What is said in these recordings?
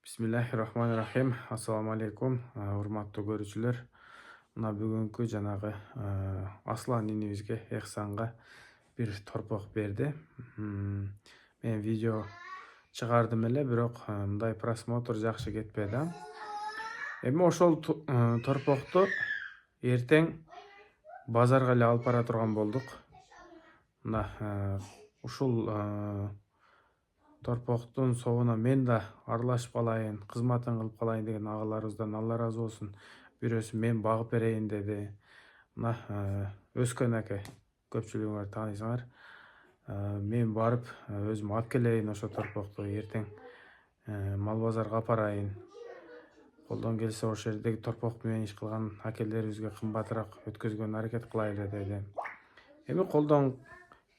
Bismillahirrahmanirrahim. Assalamu alaikum. Урматтуу көрүүчүлөр. Мына бүгүнкү жанагы Аслан инибизге Эхсанга бир торпок берди. Мен видео чыгардым эле, бирок мындай просмотр жакшы кетпеди. Эми ошол торпокту эртең базарга эле алып бара турган болдук. Мына ушул торпоктун соуна мен да аралашып калайын, кызматын кылып калайын деген агаларыбыздан Алла ыраазы болсун. Бирөөсү мен багып берейин деди. Мына Өскөн аке, көпчүлүгүңөр таанысыңар. Мен барып өзүм алып келейин ошо торпокту, эртең мал базарга апарайын. Колдон келсе ошол жердеги торпок менен иш кылган акелерибизге кымбатыраак өткөзгөнгө аракет кылайлы деди. Эми колдон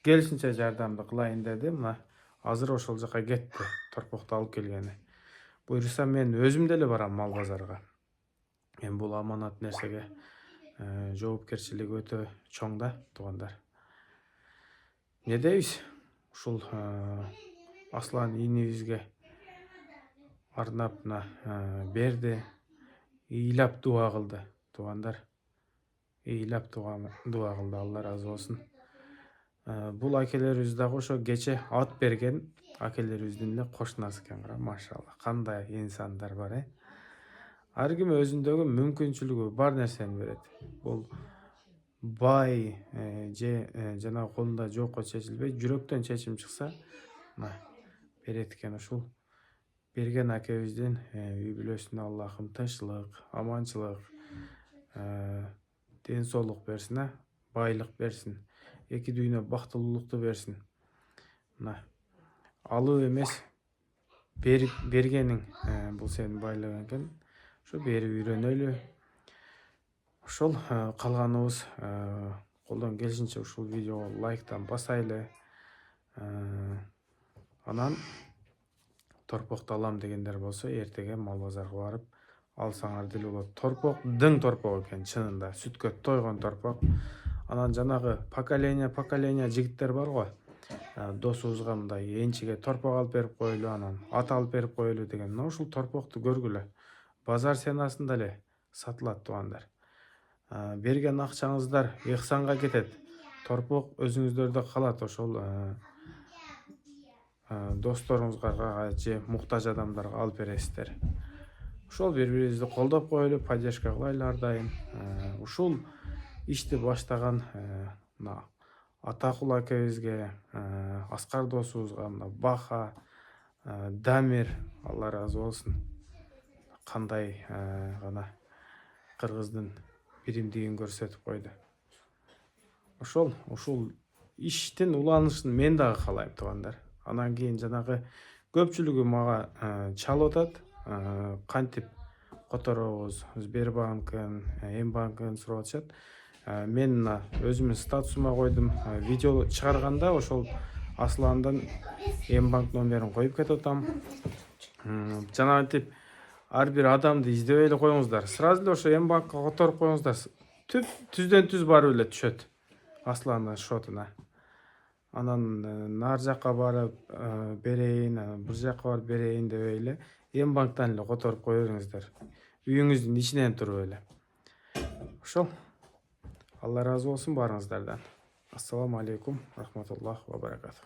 келишинче жардамды кылайын деди. Мына азыр ошол жака кетти, торпокту алып келгени. Буюрса мен өзүм деле барам мал базарга. Эми бул аманат нерсеге жоопкерчилиги өтө чоң да, туугандар. Не дейбиз? Ушул Аслан инибизге арнап берди. Ыйлап дуа кылды, туугандар. Ыйлап дуа кылды, Алла ыраазы болсун. Бул акелерибиз дагы ошо кече ат берген акелерибиздин эле кошунасы экен, машалла. Кандай инсандар бар, Ар ким өзүндөгү мүмкүнчүлүгү бар нерсени берет. Бул бай же жанагы колунда жокко чечилбей, жүрөктөн чечим чыкса, берет экен. Ушул берген акебиздин үй бүлөсүнө Аллахым тынччылык, аманчылык, ден соолук берсин, байлык берсин. Эки дүйнө бактылуулукту берсин. Алуу эмес, бергениң бул сенин байлыгың экен. Ошо берип үйрөнөлү. Ошол калганыбыз колдон келишинче ушул видеого лайктан басайлы. Анан торпокту алам дегендер болсо, эртеге мал базарга барып алсаңар деле болот. Торпок дың торпок экен, чынында сүткө тойгон торпок. Анан жанагы поколение жигиттер бар го. Досубузга мындай энчиге торпок алып берип коелу, анан ат алып берип коелу деген. Мына ушул торпокту көргүлө. Базар сенасында эле сатылат, туугандар. Берген акчаңыздар Эхсанга кетет. Торпок өзүңүздөрдө калат. Ошол досторуңузга же муктаж адамдарга алып бересиздер. Ошол бири-бирибизди колдоп коелу, поддержка кылайлы ар дайым. Ушул ишти баштаган Атакул акебизге, Аскар досубузга, Баха, Дамир, Алла ыраазы болсун. Кандай гана кыргыздын биримдигин көрсөтүп койду. Ушул иштин уланышын мен дагы каалайм, туугандар. Анан кийин жанагы көпчүлүгү мага чалып атат. Кантип которобуз, Сбербанкын, Мбанкын сурап атышат. Мен өзүмдүн статусума койдум. Видео чыгарганда ошол Асландын Мбанк номерин коюп кетип атам. Жанагынтип ар бир адамды издебей эле коюңуздар. Сразу эле ошо Мбанкка которуп коюңуздар. Түздөн түз барып эле түшөт Асландын шотуна. Анан нар жакка барып берейин, бир жакка барып берейин дебей эле Мбанктан эле которуп кое бериңиздер. Үйүңүздүн ичинен туруп эле. Ошол. Алла ыраазы болсун баарыңыздардан. Ассаламу алейкум, рахматуллах ва баракатух.